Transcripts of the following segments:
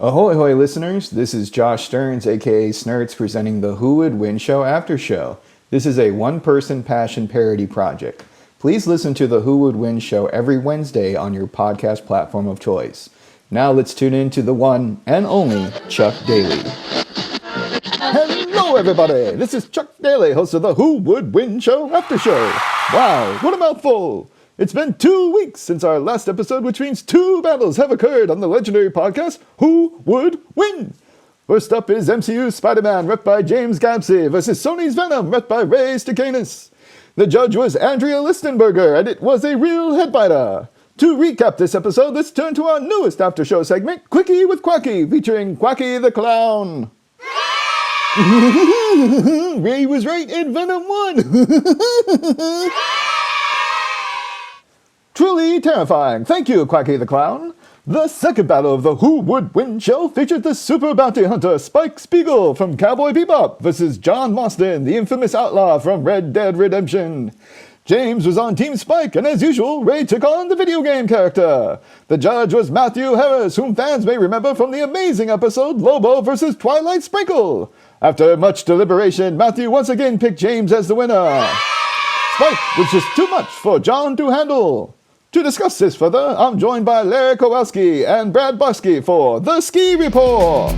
Ahoy hoy listeners, this is Josh Stearns aka Snerts presenting the Who Would Win Show After Show. This is a one-person passion parody project. Please listen to the Who Would Win Show every Wednesday on your podcast platform of choice. Now let's tune in to the one and only Chuck Daly. Hello everybody, this is Chuck Daly, host of the Who Would Win Show After Show. Wow, what a mouthful! It's been 2 weeks since our last episode, which means 2 battles have occurred on the legendary podcast, Who Would Win? First up is MCU's Spider-Man, rep by James Gabsey, versus Sony's Venom, rep by Ray Stakanis. The judge was Andrea Listenberger, and it was a real headbiter. To recap this episode, let's turn to our newest after-show segment, Quickie with Quacky, featuring Quacky the Clown. Ray was right and Venom won! Truly terrifying. Thank you, Quacky the Clown. The second battle of the Who Would Win show featured the super bounty hunter Spike Spiegel from Cowboy Bebop versus John Marston, the infamous outlaw from Red Dead Redemption. James was on Team Spike, and as usual, Ray took on the video game character. The judge was Matthew Harris, whom fans may remember from the amazing episode Lobo versus Twilight Sprinkle. After much deliberation, Matthew once again picked James as the winner. Spike was just too much for John to handle. To discuss this further, I'm joined by Larry Kowalski and Brad Barsky for The Ski Report.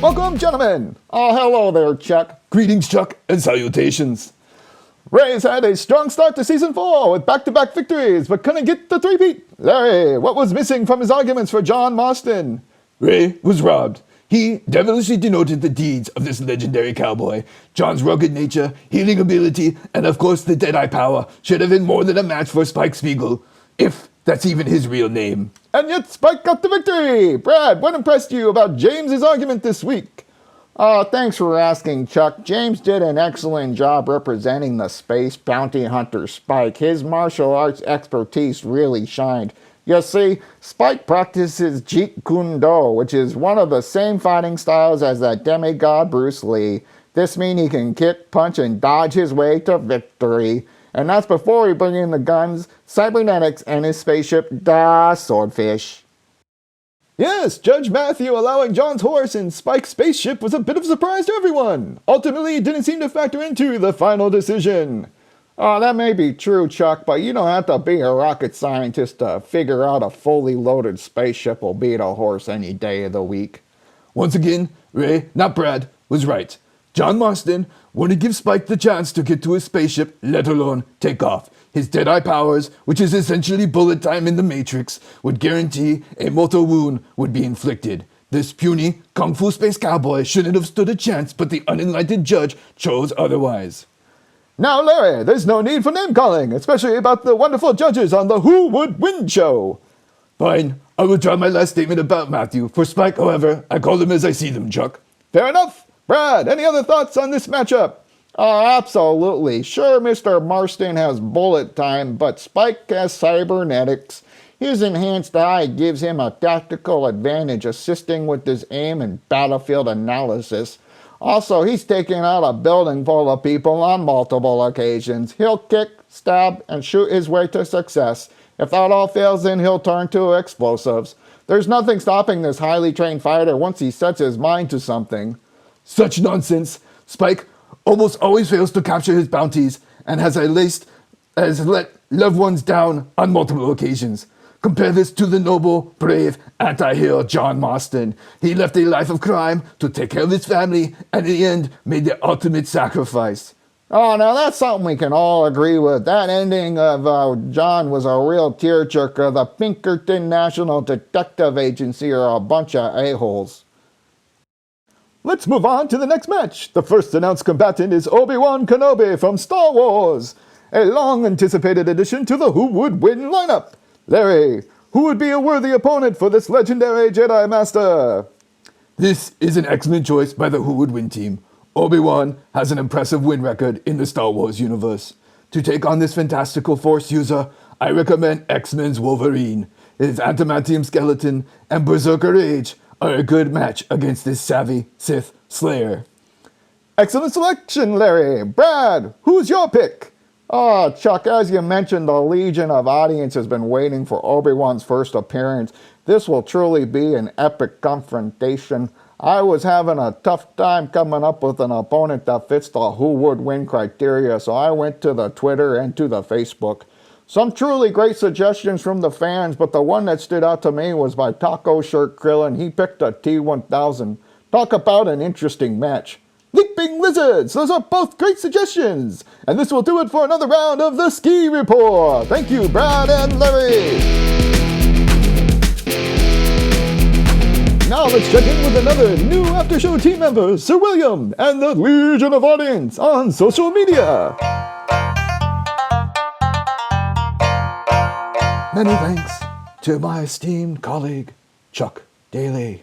Welcome, gentlemen. Oh, hello there, Chuck. Greetings, Chuck, and salutations. Ray's had a strong start to Season 4 with back-to-back victories, but couldn't get the three-peat. Larry, what was missing from his arguments for John Marston? Ray was robbed. He devilishly denoted the deeds of this legendary cowboy. John's rugged nature, healing ability, and of course the Deadeye power should have been more than a match for Spike Spiegel, if that's even his real name. And yet Spike got the victory! Brad, what impressed you about James's argument this week? Thanks for asking, Chuck. James did an excellent job representing the space bounty hunter Spike. His martial arts expertise really shined. You see, Spike practices Jeet Kune Do, which is one of the same fighting styles as the demigod Bruce Lee. This means he can kick, punch, and dodge his way to victory. And that's before he brings in the guns, cybernetics, and his spaceship, the Swordfish. Yes, Judge Matthew allowing John's horse in Spike's spaceship was a bit of a surprise to everyone. Ultimately, it didn't seem to factor into the final decision. Oh, that may be true, Chuck, but you don't have to be a rocket scientist to figure out a fully loaded spaceship will beat a horse any day of the week. Once again, Ray, not Brad, was right. John Marston wanted to give Spike the chance to get to his spaceship, let alone take off. His Deadeye powers, which is essentially bullet time in the Matrix, would guarantee a mortal wound would be inflicted. This puny, kung fu space cowboy shouldn't have stood a chance, but the unenlightened judge chose otherwise. Now, Larry, there's no need for name-calling, especially about the wonderful judges on the Who Would Win show. Fine, I will draw my last statement about Matthew. For Spike, however, I call them as I see them, Chuck. Fair enough. Brad, any other thoughts on this matchup? Oh, absolutely. Sure, Mr. Marston has bullet time, but Spike has cybernetics. His enhanced eye gives him a tactical advantage, assisting with his aim and battlefield analysis. Also, he's taken out a building full of people on multiple occasions. He'll kick, stab, and shoot his way to success. If that all fails, then he'll turn to explosives. There's nothing stopping this highly trained fighter once he sets his mind to something. Such nonsense. Spike almost always fails to capture his bounties and has let loved ones down on multiple occasions. Compare this to the noble, brave, anti-hero John Marston. He left a life of crime to take care of his family, and in the end made the ultimate sacrifice. Oh, now that's something we can all agree with. That ending of John was a real tearjerker. The Pinkerton National Detective Agency are a bunch of a-holes. Let's move on to the next match. The first announced combatant is Obi-Wan Kenobi from Star Wars, a long-anticipated addition to the Who Would Win lineup. Larry, who would be a worthy opponent for this legendary Jedi Master? This is an excellent choice by the Who Would Win team. Obi-Wan has an impressive win record in the Star Wars universe. To take on this fantastical Force user, I recommend X-Men's Wolverine. His adamantium skeleton and berserker rage are a good match against this savvy Sith Slayer. Excellent selection, Larry. Brad, who's your pick? Oh, Chuck, as you mentioned, the legion of audience has been waiting for Obi-Wan's first appearance. This will truly be an epic confrontation. I was having a tough time coming up with an opponent that fits the who would win criteria, so I went to the Twitter and to the Facebook. Some truly great suggestions from the fans, but the one that stood out to me was by Taco Shirt Krillin. He picked a T1000. Talk about an interesting match. Leaping Lizards! Those are both great suggestions! And this will do it for another round of the Ski Report! Thank you, Brad and Larry! Now let's check in with another new after-show team member, Sir William, and the legion of audience on social media! Many thanks to my esteemed colleague, Chuck Daly.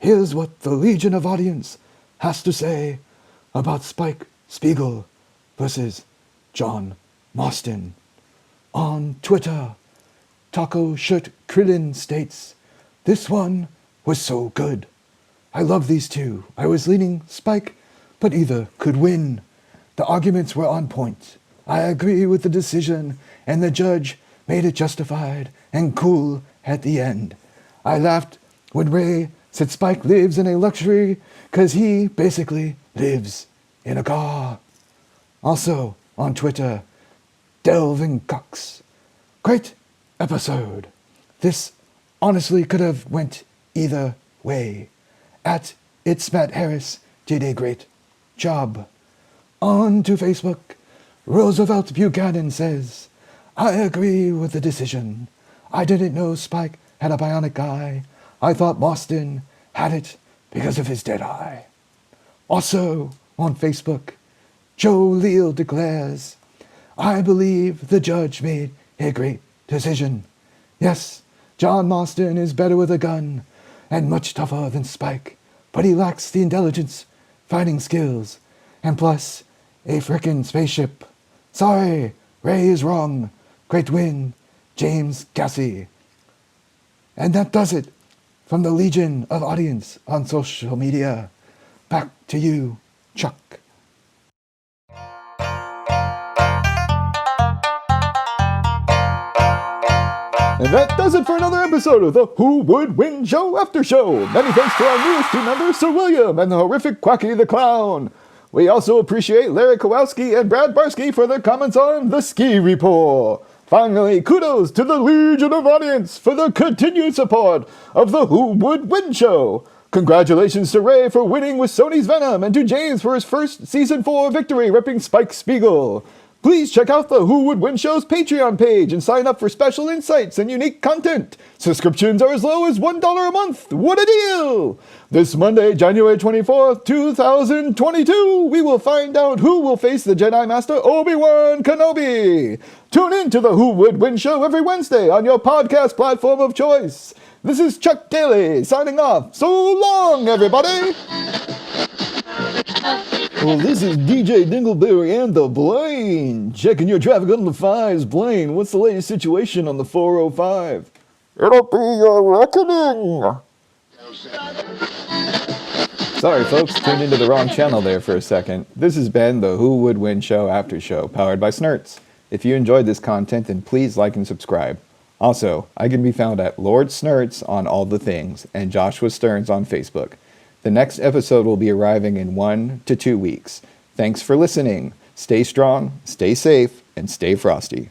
Here's what the legion of audience has to say about Spike Spiegel versus John Marston. On Twitter, Taco Shirt Krillin states, "This one was so good. I love these two. I was leaning Spike, but either could win. The arguments were on point. I agree with the decision, and the judge made it justified and cool at the end. I laughed when Ray said Spike lives in a luxury because he basically lives in a car." Also on Twitter, Delvin Cox. "Great episode. This honestly could have went either way. At It's Matt Harris did a great job." On to Facebook, Roosevelt Buchanan says, "I agree with the decision. I didn't know Spike had a bionic eye. I thought Marston had it because of his dead eye." Also on Facebook, Joe Leal declares, "I believe the judge made a great decision. Yes, John Marston is better with a gun and much tougher than Spike, but he lacks the intelligence, fighting skills, and plus a frickin' spaceship. Sorry, Ray is wrong. Great win, James Cassie." And that does it from the legion of audience on social media. Back to you, Chuck. And that does it for another episode of the Who Would Win Show After Show. Many thanks to our newest team members, Sir William and the horrific Quacky the Clown. We also appreciate Larry Kowalski and Brad Barsky for their comments on the Ski Report. Finally, kudos to the Legion of Audience for the continued support of the Who Would Win Show. Congratulations to Ray for winning with Sony's Venom and to James for his first Season 4 victory repping Spike Spiegel. Please check out the Who Would Win Show's Patreon page and sign up for special insights and unique content. Subscriptions are as low as $1 a month. What a deal! This Monday, January 24th, 2022, we will find out who will face the Jedi Master Obi-Wan Kenobi. Tune in to the Who Would Win Show every Wednesday on your podcast platform of choice. This is Chuck Daly signing off. So long, everybody! Well, this is DJ Dingleberry and the Blaine. Checking your traffic on the 5s. Blaine, what's the latest situation on the 405? It'll be your reckoning. Sorry, folks, tuned into the wrong channel there for a second. This has been the Who Would Win Show After Show, powered by Snerts. If you enjoyed this content, then please like and subscribe. Also, I can be found at Lord Snerts on all the things, and Joshua Stearns on Facebook. The next episode will be arriving in 1 to 2 weeks. Thanks for listening. Stay strong, stay safe, and stay frosty.